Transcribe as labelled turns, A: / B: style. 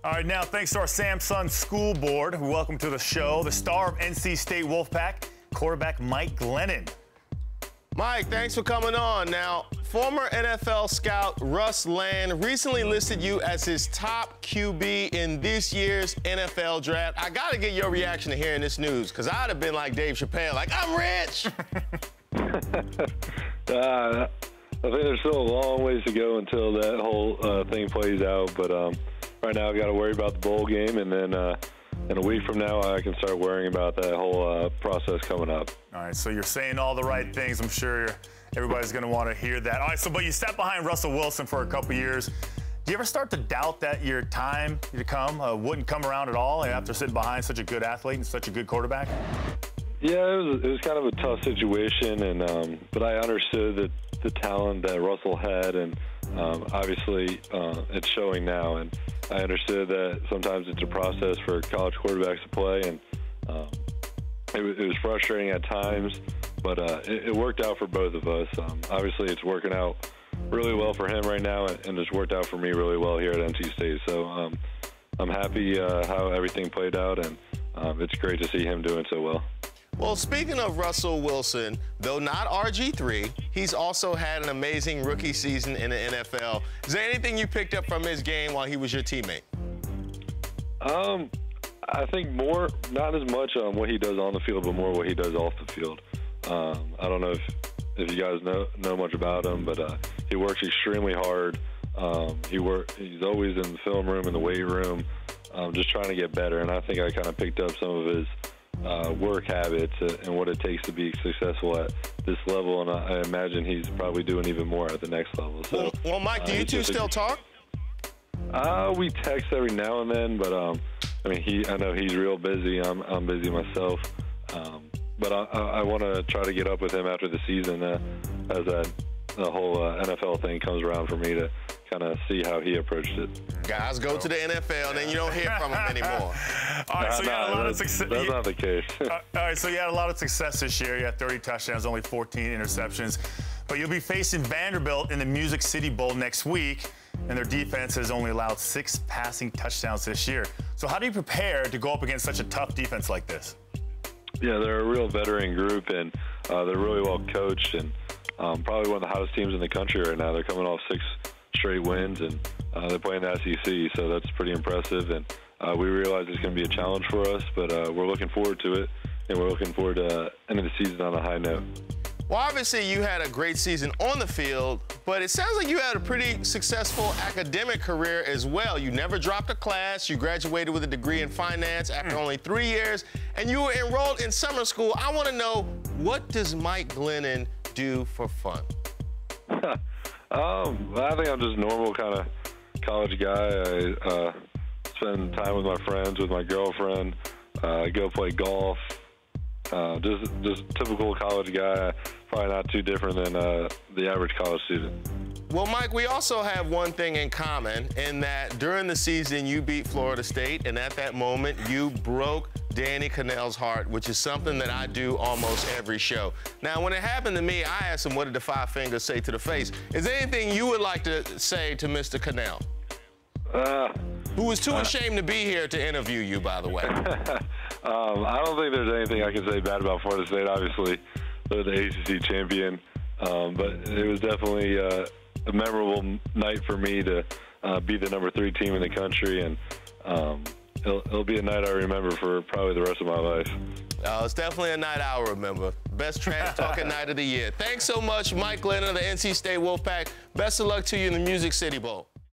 A: All right, now thanks to our Samsung School Board, who welcome to the show the star of NC State Wolfpack, quarterback Mike Glennon.
B: Mike, thanks for coming on. Now, former NFL scout Russ Land recently listed you as his top QB in this year's NFL draft. I got to get your reaction to hearing this news, because I'd have been like Dave Chappelle, like, I'm rich.
C: I think there's still a long ways to go until that whole thing plays out. But right now, I've got to worry about the bowl game, and then in a week from now, I can start worrying about that whole process coming up.
A: All right, so you're saying all the right things. I'm sure everybody's going to want to hear that. All right, but you sat behind Russell Wilson for a couple years. Do you ever start to doubt that your time to come wouldn't come around at all after sitting behind such a good athlete and such a good quarterback?
C: Yeah, it was kind of a tough situation, and but I understood the talent that Russell had, and obviously it's showing now. And I understood that sometimes it's a process for college quarterbacks to play, and it was frustrating at times, but it worked out for both of us. Obviously, it's working out really well for him right now, and it's worked out for me really well here at NC State. So I'm happy how everything played out, and it's great to see him doing so well.
B: Well, speaking of Russell Wilson, though not RG3, he's also had an amazing rookie season in the NFL. Is there anything you picked up from his game while he was your teammate?
C: I think more, not as much on what he does on the field, but more what he does off the field. I don't know if you guys know much about him, but he works extremely hard. He's always in the film room, in the weight room, just trying to get better. And I think I kind of picked up some of his work habits and what it takes to be successful at this level, and I imagine he's probably doing even more at the next level. So,
B: well, Mike, do you two still talk?
C: We text every now and then, but I mean, I know he's real busy. I'm busy myself, but I want to try to get up with him after the season as the whole NFL thing comes around for me to kind of see how he approached it.
B: Guys go to the NFL, and then you don't hear from him anymore.
A: All right, so you had a lot of success.
C: That's not the case.
A: All right, so you had a lot of success this year. You had 30 touchdowns, only 14 interceptions. But you'll be facing Vanderbilt in the Music City Bowl next week, and their defense has only allowed 6 passing touchdowns this year. So how do you prepare to go up against such a tough defense like this?
C: Yeah, they're a real veteran group, and they're really well coached, and probably one of the hottest teams in the country right now. They're coming off 6 straight wins, and they're playing the SEC, so that's pretty impressive. And we realize it's going to be a challenge for us, but we're looking forward to it, and we're looking forward to ending the season on a high note.
B: Well, obviously, you had a great season on the field, but it sounds like you had a pretty successful academic career as well. You never dropped a class. You graduated with a degree in finance after only 3 years, and you were enrolled in summer school. I want to know, what does Mike Glennon do for fun?
C: I think I'm just a normal kind of college guy. I spend time with my friends, with my girlfriend, go play golf. Just typical college guy, probably not too different than the average college student.
B: Well, Mike, we also have one thing in common, in that during the season you beat Florida State, and at that moment you broke Danny Cannell's heart, which is something that I do almost every show. Now, when it happened to me, I asked him, what did the 5 fingers say to the face? Is there anything you would like to say to Mr. Cannell? Who was too ashamed to be here to interview you, by the way.
C: I don't think there's anything I can say bad about Florida State. Obviously, they're the ACC champion, but it was definitely a memorable night for me to be the #3 team in the country, and it'll be a night I remember for probably the rest of my life.
B: It's definitely a night I'll remember. Best trash talking night of the year. Thanks so much, Mike Glennon of the NC State Wolfpack. Best of luck to you in the Music City Bowl.